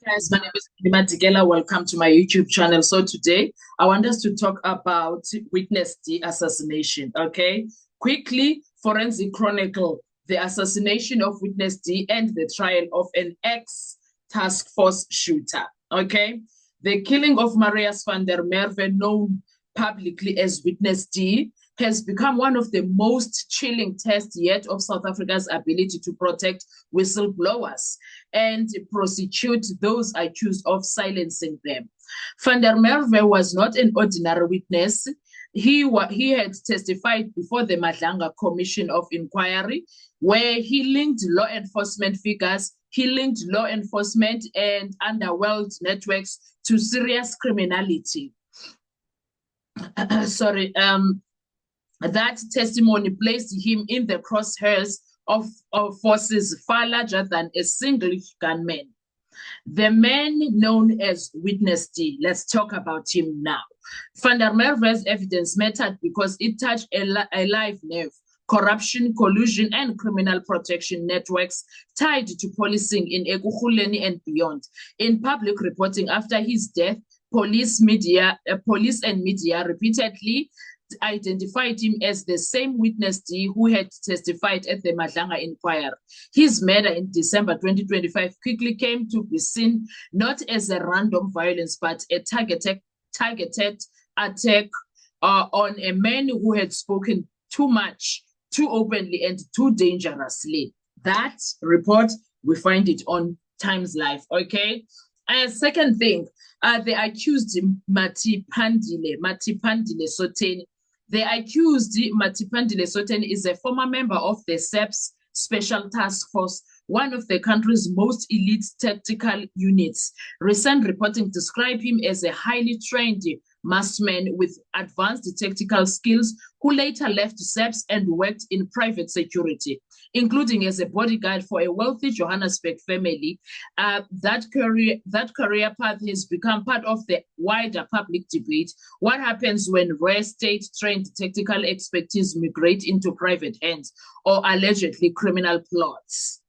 Guys, my name is Nima Tigela. Welcome to my YouTube channel. So today I want us to talk about Witness D assassination. Okay, quickly, Forensic Chronicle: the assassination of Witness D and the trial of an ex-task force shooter. Okay, the killing of Marius van der Merwe, known publicly as Witness D, has become one of the most chilling tests yet of South Africa's ability to protect whistleblowers and prosecute those accused of silencing them. Van der Merwe was not an ordinary witness. He had testified before the Madlanga Commission of Inquiry, where he linked law enforcement figures, he linked law enforcement and underworld networks to serious criminality. That testimony placed him in the crosshairs of forces far larger than a single gunman. The man known as Witness D, let's talk about him now. Van der Merwe's evidence mattered because it touched a live nerve: corruption, collusion, and criminal protection networks tied to policing in Ekurhuleni and beyond. In public reporting after his death, police and media repeatedly identified him as the same Witness D who had testified at the Madlanga inquiry. His murder in December 2025 quickly came to be seen not as a random violence, but a targeted attack on a man who had spoken too much, too openly, and too dangerously. That report, we find it on Times Live, okay? Second thing, the accused Mathiphandile Sotheni. The accused Mathiphandile Sotheni is a former member of the SAPS Special Task Force, one of the country's most elite tactical units. Recent reporting described him as a highly trained maskman with advanced tactical skills who later left SAPS and worked in private security, including as a bodyguard for a wealthy Johannesburg family. That career path has become part of the wider public debate. What happens when rare state-trained tactical expertise migrate into private hands or allegedly criminal plots?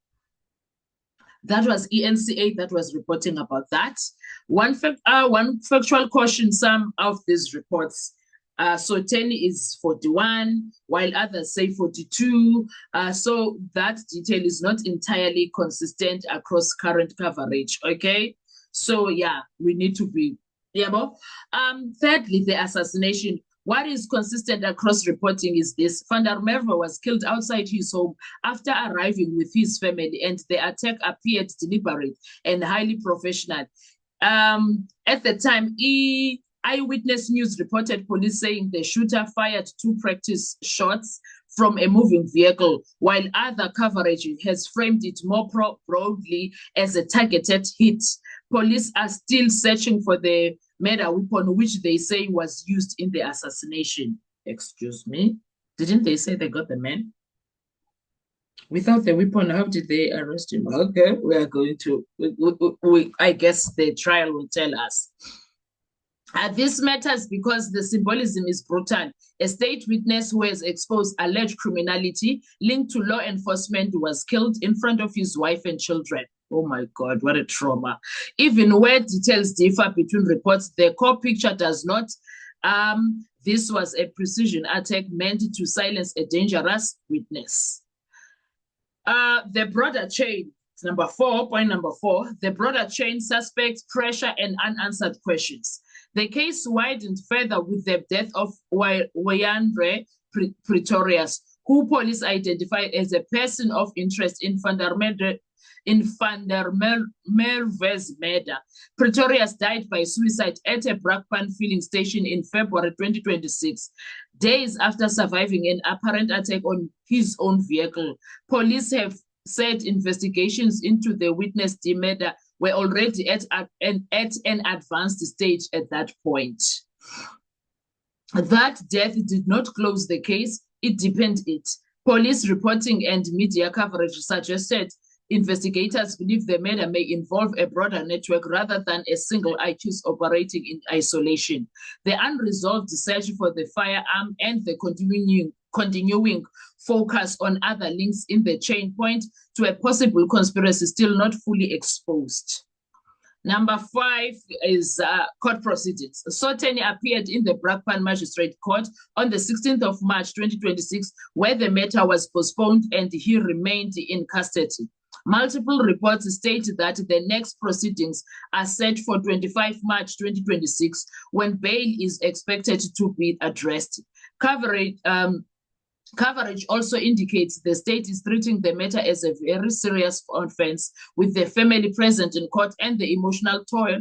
That was ENCA that was reporting about that. One factual caution: some of these reports. Sotheni is 41, while others say 42. So that detail is not entirely consistent across current coverage, okay? So yeah, we need to be, thirdly, the assassination. What is consistent across reporting is this: Van der Merwe was killed outside his home after arriving with his family, and the attack appeared deliberate and highly professional. At the time, Eyewitness News reported police saying the shooter fired 2 practice shots from a moving vehicle, while other coverage has framed it more broadly as a targeted hit. Police are still searching for the murder weapon, which they say was used in the assassination. Excuse me. Didn't they say they got the man? Without the weapon, how did they arrest him? Okay, we are going to, I guess the trial will tell us. This matters because the symbolism is brutal. A state witness who has exposed alleged criminality linked to law enforcement was killed in front of his wife and children. Oh my God, what a trauma. Even where details differ between reports, the core picture does not. This was a precision attack meant to silence a dangerous witness. The broader chain, point number 4, the broader chain: suspects, pressure, and unanswered questions. The case widened further with the death of Wayandre Pretorius, who police identified as a person of interest in Van der Merwe's murder. Pretorius died by suicide at a Brakpan filling station in February 2026, days after surviving an apparent attack on his own vehicle. Police have said investigations into the Witness D murder were already at an advanced stage at that point. That death did not close the case, it deepened it. Police reporting and media coverage suggested investigators believe the murder may involve a broader network rather than a single accused operating in isolation. The unresolved search for the firearm and the continuing focus on other links in the chain point to a possible conspiracy still not fully exposed. Number 5 is court proceedings. Soteni appeared in the Brakpan Magistrate Court on the 16th of March 2026, where the matter was postponed and he remained in custody. Multiple reports state that the next proceedings are set for 25 March 2026, when bail is expected to be addressed. Coverage also indicates the state is treating the matter as a very serious offense, with the family present in court and the emotional toll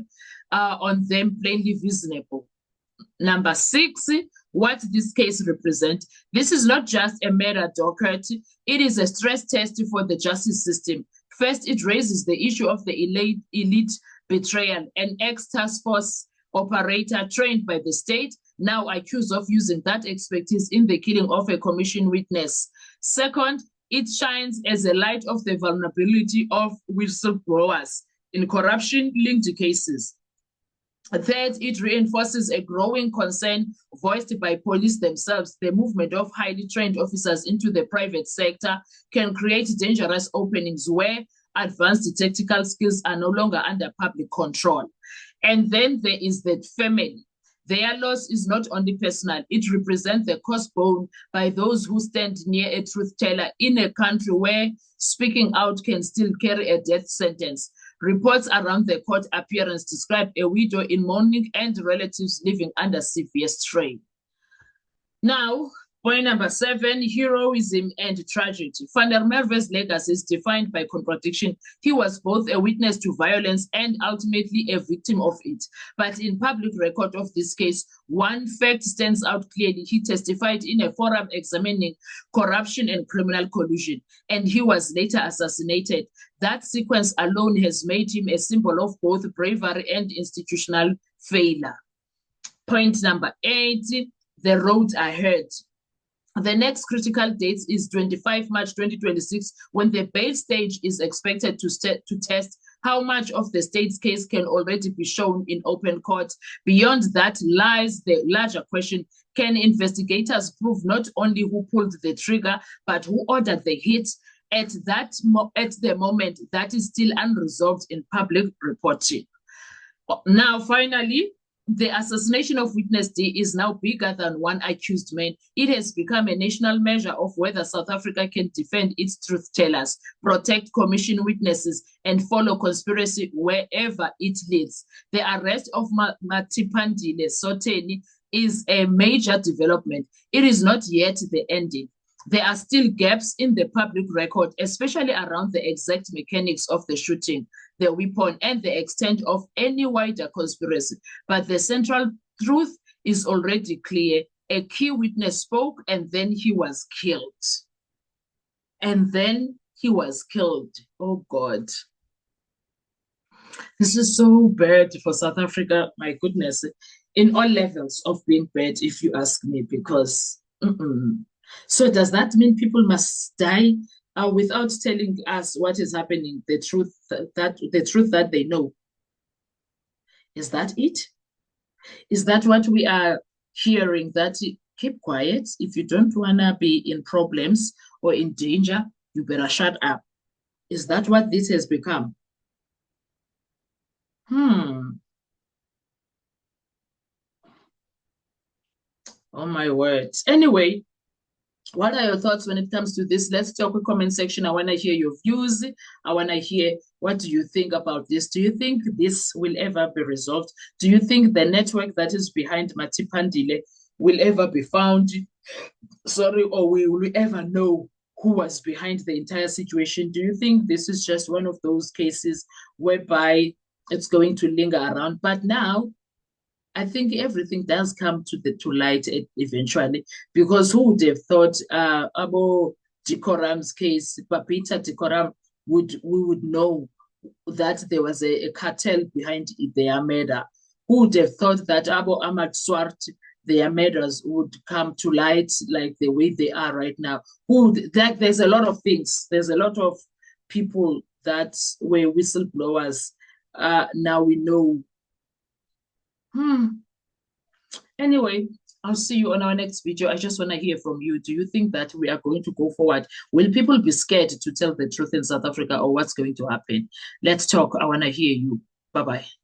on them plainly visible. Number 6, what this case represents. This is not just a murder docket, it is a stress test for the justice system. First, it raises the issue of the elite betrayal, an ex-task force operator trained by the state, now accused of using that expertise in the killing of a commission witness. Second, it shines as a light of the vulnerability of whistleblowers in corruption-linked cases. Third, it reinforces a growing concern voiced by police themselves. The movement of highly trained officers into the private sector can create dangerous openings where advanced tactical skills are no longer under public control. And then there is the family. Their loss is not only personal, it represents the cost borne by those who stand near a truth teller in a country where speaking out can still carry a death sentence. Reports around the court appearance describe a widow in mourning and relatives living under severe strain. Now, point number 7, heroism and tragedy. Van der Merwe's legacy is defined by contradiction. He was both a witness to violence and ultimately a victim of it. But in public record of this case, one fact stands out clearly. He testified in a forum examining corruption and criminal collusion, and he was later assassinated. That sequence alone has made him a symbol of both bravery and institutional failure. Point number 8, the road ahead. The next critical date is 25 March 2026, when the bail stage is expected to test how much of the state's case can already be shown in open court. Beyond that lies the larger question: can investigators prove not only who pulled the trigger, but who ordered the hit? At the moment, that is still unresolved in public reporting. Now, finally, the assassination of Witness D is now bigger than one accused man. It has become a national measure of whether South Africa can defend its truth tellers, protect commission witnesses, and follow conspiracy wherever it leads. The arrest of Mathipandile Soteni is a major development. It is not yet the ending. There are still gaps in the public record, especially around the exact mechanics of the shooting, the weapon, and the extent of any wider conspiracy. But the central truth is already clear. A key witness spoke, and then he was killed. And then he was killed. Oh, God. This is so bad for South Africa, my goodness, in all levels of being bad, if you ask me, because... So does that mean people must die without telling us what is happening, the truth that they know? Is that it? Is that what we are hearing, that keep quiet? If you don't want to be in problems or in danger, you better shut up. Is that what this has become? Oh, my words. Anyway, what are your thoughts when it comes to this? Let's talk in the comment section. I want to hear your views. I want to hear, what do you think about this? Do you think this will ever be resolved? Do you think the network that is behind Mathipandile will ever be found? Or will we ever know who was behind the entire situation? Do you think this is just one of those cases whereby it's going to linger around? But now, I think everything does come to light eventually, because who would have thought Abo Decoram's case, Papita Decoram, we would know that there was a cartel behind their murder? Who would have thought that Abo Ahmad Swart, their murders, would come to light like the way they are right now? There's a lot of things. There's a lot of people that were whistleblowers. Now we know. Anyway, I'll see you on our next video. I just want to hear from you. Do you think that we are going to go forward? Will people be scared to tell the truth in South Africa, or what's going to happen? Let's talk. I want to hear you. Bye-bye.